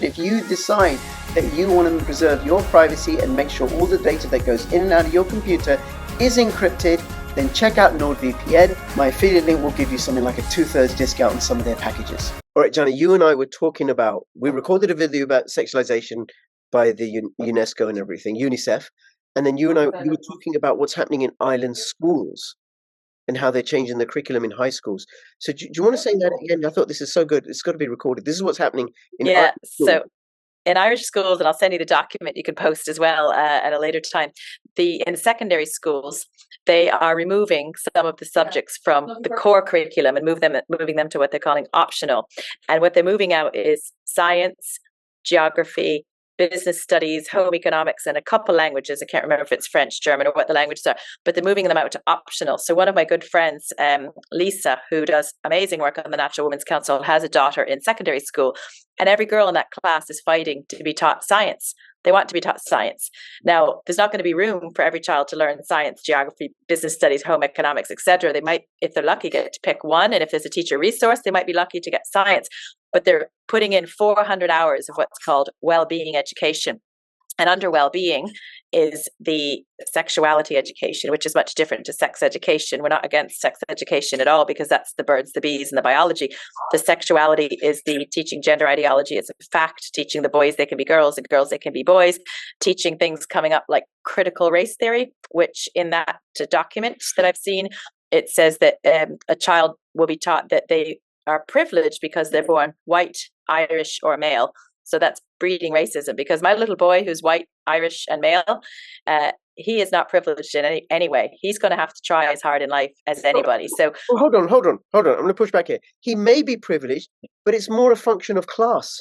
if you decide that you want to preserve your privacy and make sure all the data that goes in and out of your computer is encrypted, then check out NordVPN. My affiliate link will give you something like a 2/3 discount on some of their packages. All right, Jana, you and I were talking about, we recorded a video about sexualization by the UNESCO and everything, UNICEF. And then you and I, you were talking about what's happening in island schools and how they're changing the curriculum in high schools. So do you want to say that again? I thought this is so good. It's got to be recorded. This is what's happening in island schools. So in Irish schools, and I'll send you the document you can post as well at a later time, in secondary schools, they are removing some of the subjects from the core curriculum and moving them to what they're calling optional. And what they're moving out is science, geography, business studies, home economics, and a couple languages. I can't remember if it's French, German, or what the languages are, but they're moving them out to optional. So one of my good friends, Lisa, who does amazing work on the Natural Women's Council, has a daughter in secondary school, and every girl in that class is fighting to be taught science. They want to be taught science. Now, there's not going to be room for every child to learn science, geography, business studies, home economics, etc. They might, if they're lucky, get to pick one. And if there's a teacher resource, they might be lucky to get science. But they're putting in 400 hours of what's called well-being education. And under well-being is the sexuality education, which is much different to sex education. We're not against sex education at all, because that's the birds, the bees, and the biology. The sexuality is the teaching gender ideology. It's a fact, teaching the boys they can be girls and girls they can be boys, teaching things coming up like critical race theory, which in that document that I've seen, it says that a child will be taught that they are privileged because they're born white, Irish, or male. So that's breeding racism, because my little boy, who's white, Irish, and male, he is not privileged in any way. He's going to have to try as hard in life as anybody. So hold on. I'm going to push back here. He may be privileged, but it's more a function of class.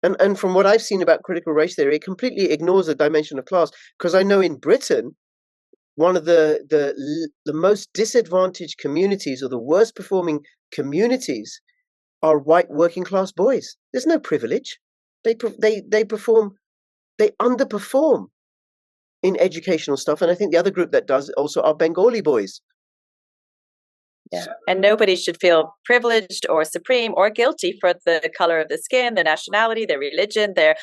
And from what I've seen about critical race theory, it completely ignores the dimension of class. Because I know in Britain, one of the most disadvantaged communities, or the worst performing communities, are white working class boys. There's no privilege. They underperform in educational stuff. And I think the other group that does also are Bengali boys. Yeah. And nobody should feel privileged or supreme or guilty for the color of the skin, their nationality, their religion, their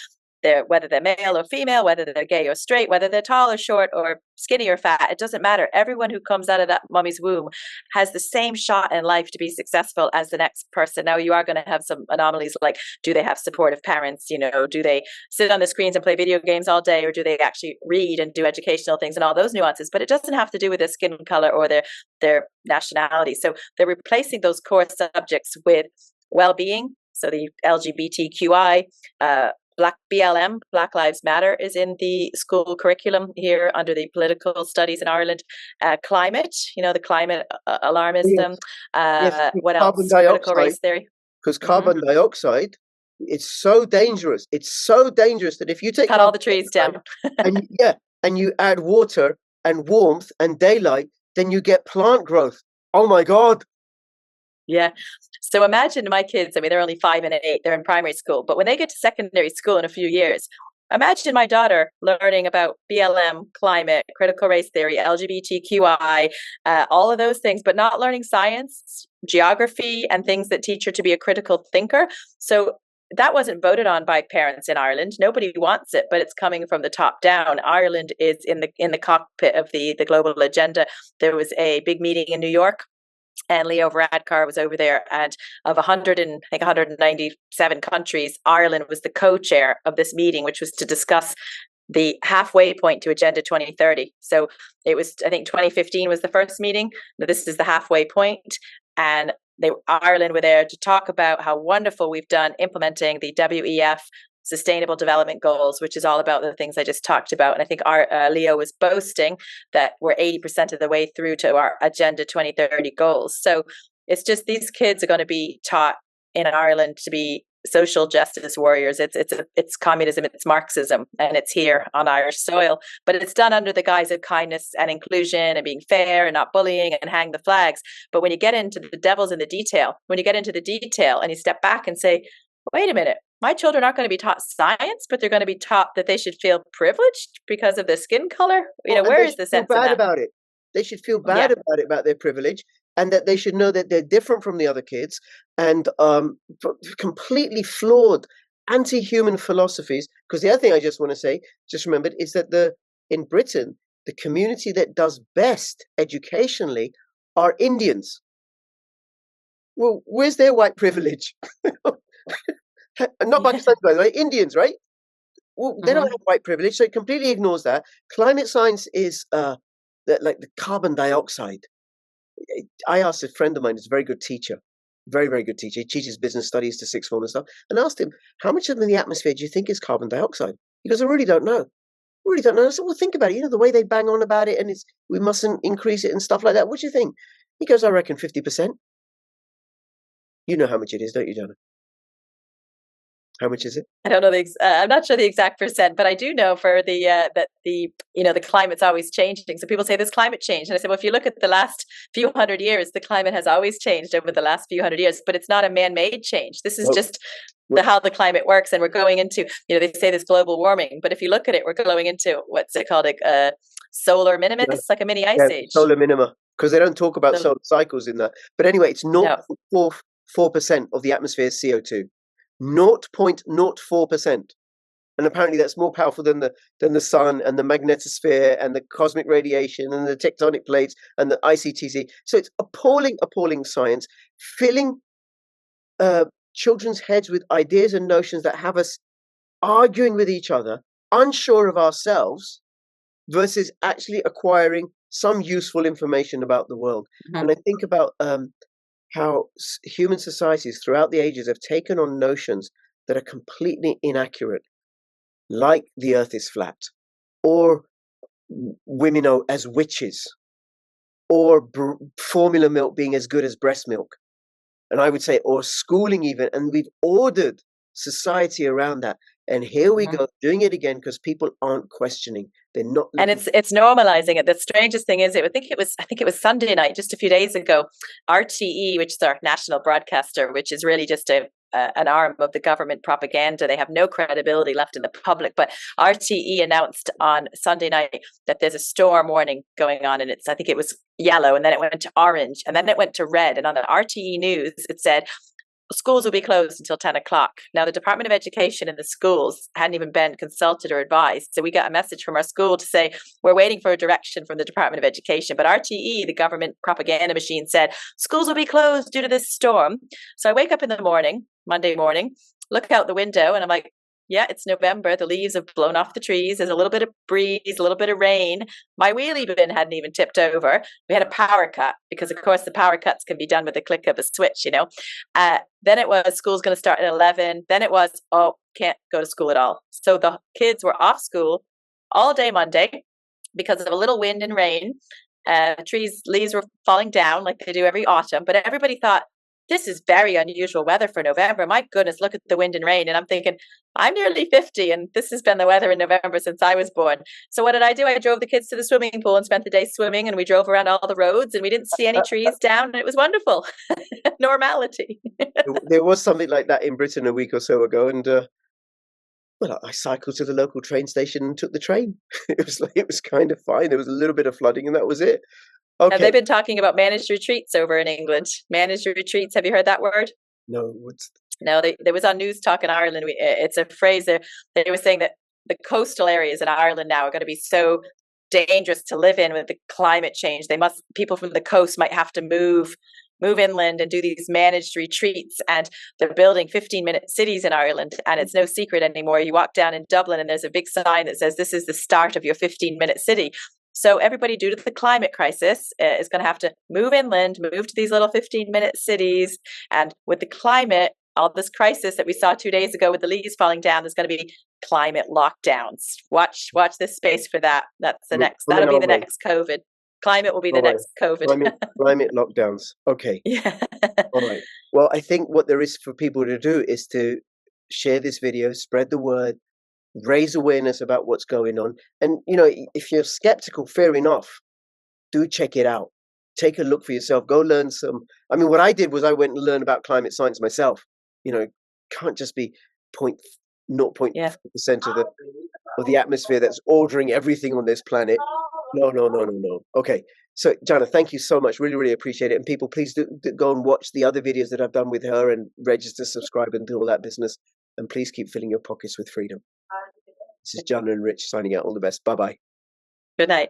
whether they're male or female, whether they're gay or straight, whether they're tall or short or skinny or fat. It doesn't matter. Everyone who comes out of that mummy's womb has the same shot in life to be successful as the next person. Now, you are going to have some anomalies, like, do they have supportive parents? Do they sit on the screens and play video games all day, or do they actually read and do educational things and all those nuances? But it doesn't have to do with their skin color or their nationality. So they're replacing those core subjects with well-being. So the LGBTQI, BLM, Black Lives Matter, is in the school curriculum here under the political studies in Ireland. Climate, the climate alarmism. Yes. What else? Critical race theory. Because carbon dioxide, it's so dangerous. It's so dangerous that if you take cut all the trees down, and you add water and warmth and daylight, then you get plant growth. Oh my God. Yeah. So imagine my kids, they're only 5 and 8, they're in primary school, but when they get to secondary school in a few years, imagine my daughter learning about BLM, climate, critical race theory, LGBTQI, all of those things, but not learning science, geography, and things that teach her to be a critical thinker. So that wasn't voted on by parents in Ireland. Nobody wants it, but it's coming from the top down. Ireland is in the cockpit of the global agenda. There was a big meeting in New York, and Leo Varadkar was over there, and of 197 countries, Ireland was the co-chair of this meeting, which was to discuss the halfway point to Agenda 2030. So it was, I think 2015 was the first meeting. Now this is the halfway point, and Ireland were there to talk about how wonderful we've done implementing the WEF Sustainable Development Goals, which is all about the things I just talked about. And I think Leo was boasting that we're 80% of the way through to our Agenda 2030 goals. So it's just, these kids are going to be taught in Ireland to be social justice warriors. It's communism, it's Marxism, and it's here on Irish soil. But it's done under the guise of kindness and inclusion and being fair and not bullying and hang the flags. But when you get into the devil's in the detail, and you step back and say, wait a minute, my children aren't going to be taught science, but they're going to be taught that they should feel privileged because of their skin color. Where is the sense of that? About it. They should feel bad about it, about their privilege, and that they should know that they're different from the other kids, and completely flawed anti-human philosophies. Because the other thing I just want to say, just remembered, is that in Britain, the community that does best educationally are Indians. Well, where's their white privilege? Not Pakistani, by the way, Indians, right? Well, they don't have white privilege, so it completely ignores that. Climate science is like the carbon dioxide. I asked a friend of mine, who's a very good teacher, very, very good teacher. He teaches business studies to sixth form and stuff, and asked him, how much of the atmosphere do you think is carbon dioxide? He goes, I really don't know. Really don't know. I said, well, think about it. You know, the way they bang on about it, and we mustn't increase it and stuff like that. What do you think? He goes, I reckon 50%. You know how much it is, don't you, Jana? How much is it? I don't know I'm not sure the exact percent, but I do know for the that the the climate's always changing. So people say there's climate change, and I said, well, if you look at the last few hundred years, the climate has always changed over the last few hundred years, but it's not a man-made change. This is just how the climate works, and we're going into they say there's global warming, but if you look at it, we're going into what's it called, a solar minimus, like a mini ice age. Solar minima, because they don't talk about solar cycles in that. But anyway, it's 0.4% of the atmosphere's CO2. 0.04%, and apparently that's more powerful than the sun and the magnetosphere and the cosmic radiation and the tectonic plates and the ICTC. So it's appalling science, filling children's heads with ideas and notions that have us arguing with each other, unsure of ourselves, versus actually acquiring some useful information about the world. And I think about how human societies throughout the ages have taken on notions that are completely inaccurate, like the earth is flat, or women are as witches, or formula milk being as good as breast milk. And I would say, or schooling even, and we've ordered society around that. And here we go, doing it again, because people aren't questioning. They're not. And it's normalizing it. The strangest thing is, I think it was Sunday night, just a few days ago, RTE, which is our national broadcaster, which is really just an arm of the government propaganda. They have no credibility left in the public. But RTE announced on Sunday night that there's a storm warning going on, and I think it was yellow, and then it went to orange, and then it went to red. And on the RTE news, it said schools will be closed until 10 o'clock. Now, the Department of Education and the schools hadn't even been consulted or advised. So we got a message from our school to say, we're waiting for a direction from the Department of Education. But RTE, the government propaganda machine, said schools will be closed due to this storm. So I wake up in the morning, Monday morning, look out the window, and I'm like, yeah, it's November. The leaves have blown off the trees. There's a little bit of breeze, a little bit of rain. My wheelie bin hadn't even tipped over. We had a power cut because, of course, the power cuts can be done with the click of a switch, Then it was school's going to start at 11. Then it was, can't go to school at all. So the kids were off school all day Monday because of a little wind and rain. Leaves were falling down like they do every autumn. But everybody thought, this is very unusual weather for November. My goodness, look at the wind and rain. And I'm thinking, I'm nearly 50 and this has been the weather in November since I was born. So what did I do? I drove the kids to the swimming pool and spent the day swimming, and we drove around all the roads and we didn't see any trees down, and it was wonderful. Normality. There was something like that in Britain a week or so ago, and I cycled to the local train station and took the train. It was kind of fine. There was a little bit of flooding and that was it. Okay. They've been talking about managed retreats over in England. Managed retreats. Have you heard that word? No. No, there was on News Talk in Ireland. It's a phrase they were saying that the coastal areas in Ireland now are going to be so dangerous to live in with the climate change. People from the coast might have to move inland and do these managed retreats, and they're building 15-minute cities in Ireland, and it's no secret anymore. You walk down in Dublin and there's a big sign that says this is the start of your 15-minute city. So everybody, due to the climate crisis, is going to have to move inland, move to these little 15-minute cities. And with the climate, all this crisis that we saw 2 days ago with the leaves falling down, there's going to be climate lockdowns. Watch this space for that. That's the next. That'll be the next COVID. Climate will be the next COVID. Climate lockdowns. Okay. Yeah. All right. Well, I think what there is for people to do is to share this video, spread the word, raise awareness about what's going on. And, if you're skeptical, fair enough, do check it out. Take a look for yourself. Go learn some. I mean, what I did was I went and learned about climate science myself. Can't just be 0.4% of the atmosphere that's ordering everything on this planet. No. Okay. So, Jana, thank you so much. Really, really appreciate it. And people, please do go and watch the other videos that I've done with her and register, subscribe, and do all that business. and please keep filling your pockets with freedom. This is Jana and Rich signing out. All the best. Bye-bye. Good night.